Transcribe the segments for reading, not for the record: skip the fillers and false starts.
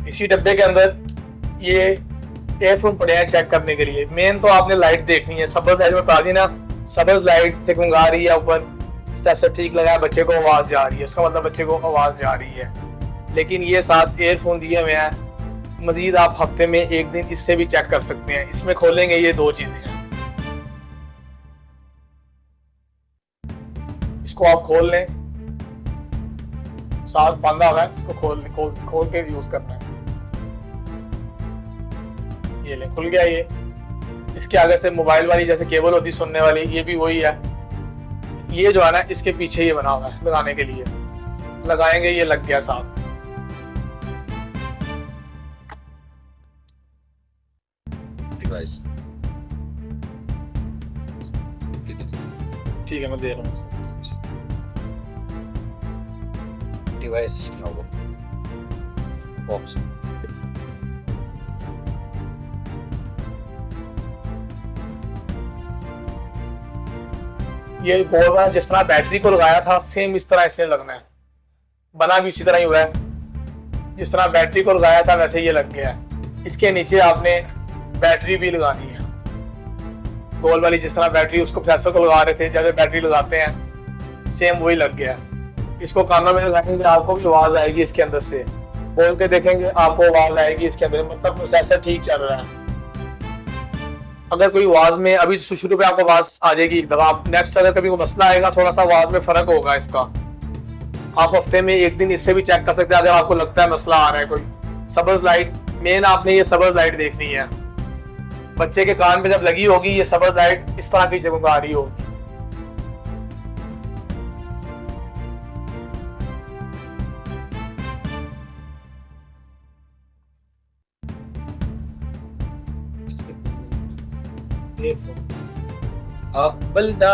इसी डब्बे के अंदर ये एयरफोन पड़े हैं चेक करने के लिए। मेन तो आपने लाइट देखनी है, सब्ज लाइट बता दी ना, सब्ज लाइट चमका रही है ऊपर, सेंसर ठीक लगा है, बच्चे को आवाज जा रही है, उसका मतलब बच्चे को आवाज जा रही है। लेकिन ये साथ एयरफोन दिए हुए हैं। मजीद आप हफ्ते में एक दिन इससे भी चेक कर सकते हैं। इसमें खोलेंगे ये दो चीजें हैं, इसको आप खोल लें, साथ बांधा हुआ है, इसको खोल के यूज करना है। ये ले खुल गया ये। इसके आगे से मोबाइल वाली जैसे केबल होती सुनने वाली, ये भी वही है। ये जो है ना इसके पीछे ये बना हुआ है लगाने के लिए, लगाएंगे ये लग गया साथ। डिवाइस ठीक है मैं दे रहा हूँ। डिवाइस बॉक्स ये बोल रहा है जिस तरह बैटरी को लगाया था सेम इस तरह इससे लगना है, बना भी उसी तरह ही हुआ है। जिस तरह बैटरी को लगाया था वैसे ये लग गया है। इसके नीचे आपने बैटरी भी लगानी है, गोल वाली जिस तरह बैटरी उसको प्रोसेसर को लगा रहे थे जैसे बैटरी लगाते हैं सेम वही लग गया। इसको कानों में लगाएंगे आपको भी आवाज आएगी, इसके अंदर से बोल के देखेंगे आपको आवाज आएगी इसके अंदर, मतलब प्रोसेसर ठीक चल रहा है। अगर कोई आवाज में अभी शुरू पे आपको आवाज आ जाएगी एक दफा, आप नेक्स्ट अगर कभी कोई मसला आएगा थोड़ा सा आवाज में फर्क होगा इसका, आप हफ्ते में एक दिन इससे भी चेक कर सकते हैं। अगर आपको लगता है मसला आ रहा है कोई, सब्ज लाइट मेन आपने ये सब्ज लाइट देखनी है। बच्चे के कान में जब लगी होगी ये सब्ज लाइट इस तरह की जगह आ रही होगी। बल दा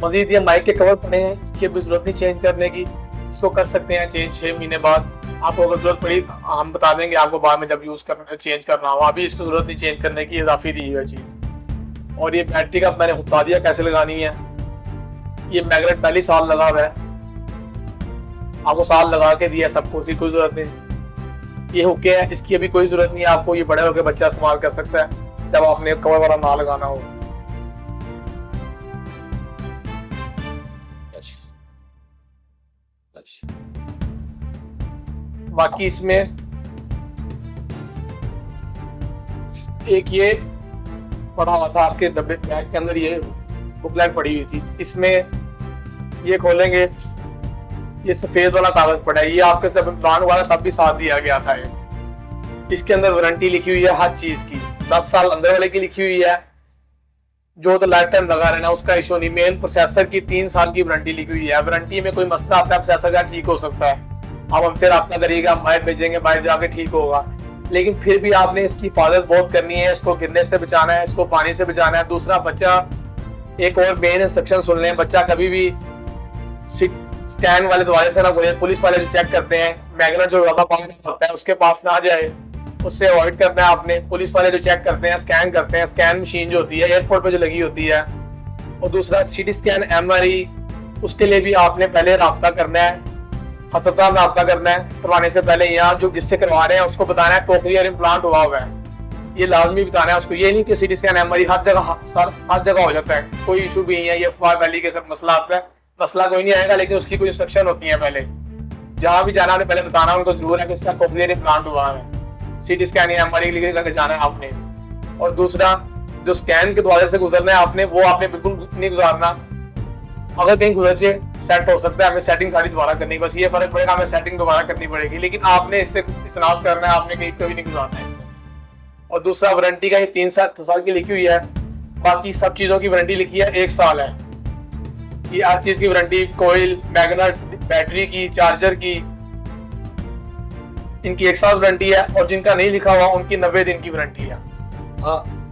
मजीद ये माइक के कवर पड़े हैं, इसकी अभी जरूरत नहीं चेंज करने की, इसको कर सकते हैं चेंज 6 महीने बाद। आपको अगर जरूरत पड़ी हम बता देंगे आपको बाद में जब यूज़ करना चेंज करना हो, अभी इसको जरूरत नहीं चेंज करने की, इजाफी दी हुई चीज़। और ये बैटरी का मैंने बता दिया कैसे लगानी है। ये मैग्नेट पहले साल लगा हुआ है, आपको साल लगा के दिया सबको, इसकी कोई ज़रूरत नहीं। ये हुक्के है, इसकी अभी कोई ज़रूरत नहीं है आपको, ये बड़े होकर बच्चा इस्तेमाल कर सकता है जब आपने कवर वाला ना लगाना हो। बाकी इसमें एक ये पड़ा हुआ था आपके डब्बे बैग के अंदर, ये बुकलेट पड़ी हुई थी, इसमें ये खोलेंगे ये सफेद वाला कागज पड़ा है, ये आपके सब प्लान हुआ था तब भी साथ दिया गया था। ये इसके अंदर वारंटी लिखी हुई है हर चीज की, 10 साल अंदर वाले की लिखी हुई है, जो तो लाइफ टाइम लगा रहना उसका इशू नहीं। मेन प्रोसेसर की 3 साल की वारंटी लिखी हुई है, वारंटी में कोई मसला आता है प्रोसेसर का ठीक हो सकता है, आप हमसे रब्ता करिएगा, हम बाहर भेजेंगे, बाहर जाके ठीक होगा। लेकिन फिर भी आपने इसकी हिफाजत बहुत करनी है, इसको गिरने से बचाना है, इसको पानी से बचाना है। दूसरा बच्चा एक और मेन इंस्ट्रक्शन सुन लें, बच्चा कभी भी स्कैन वाले दरवाजे से ना घुसे, पुलिस वाले जो चेक करते हैं मैग्नेट जो ज्यादा पावर होता है उसके पास ना जाए, उससे अवॉइड करना है आपने। पुलिस वाले जो चेक करते हैं स्कैन करते हैं, स्कैन मशीन जो होती है एयरपोर्ट पे जो लगी होती है, और दूसरा सीटी स्कैन MRI, उसके लिए भी आपने पहले रब्ता करना है, अस्पताल में रब्ता करना है करवाने से पहले। यहाँ जो जिससे करवा रहे हैं उसको बताना है कोक्लियर इम्प्लांट हुआ हुआ है, ये लाजमी बताना है उसको। ये नहीं कि सीटी स्कैन MRI हर जगह हो जाता है, कोई इशू भी नहीं है। ये अफवाह वैली का मसला आता है, मसला कोई नहीं आएगा, लेकिन उसकी कोई इंस्ट्रक्शन होती है पहले जहाँ भी जाना है पहले बताना उनको जरूर है कि इसका कोक्लियर इम्प्लांट हुआ है, सीटी स्कैन या MRI लेके जाना है आपने। और दूसरा जो स्कैन के द्वारा से गुजरना है आपने, वो आपने बिल्कुल नहीं गुजारना। अगर कहीं गुजर जाए सेट हो सकता है, हमें सेटिंग सारी दोबारा करनी, बस ये फर्क पड़ेगा, हमें सेटिंग दोबारा करनी पड़ेगी, लेकिन आपने इससे इस्तेमाल करना है, आपने कहीं कभी नहीं गुजारना है इसमें। और दूसरा वारंटी का ये 3 साल की लिखी हुई है, बाकी सब चीज़ों की वारंटी लिखी है 1 साल है। ये हर चीज़ की वारंटी, कोयल, मैग्नेट, बैटरी की, चार्जर की, इनकी 1 साल वारंटी है। और जिनका नहीं लिखा हुआ उनकी 90 दिन की वारंटी है।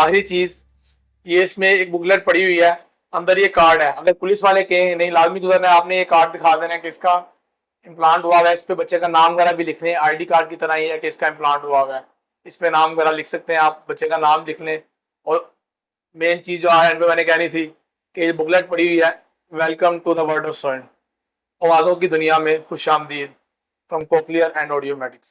आखिरी चीज ये, इसमें एक बुकलेट पड़ी हुई है, अंदर ये कार्ड है। अगर पुलिस वाले कहें नहीं लाजमी गुजरना है, आपने ये कार्ड दिखा देना है कि इसका इम्प्लांट हुआ हुआ है, इस पे बच्चे का नाम वगैरह भी लिख लें, आईडी कार्ड की तरह ही है कि इसका इम्प्लांट हुआ हुआ है, इस पे नाम वगैरह लिख सकते हैं आप, बच्चे का नाम लिख लें। और मेन चीज जो एंड पे मैंने कहनी थी कि ये बुकलेट पड़ी हुई है, welcome to the world of sound, आवाज़ों की दुनिया में खुश आमदीद फ्रॉम कोक्लियर एंड ऑडियोमेटिक्स।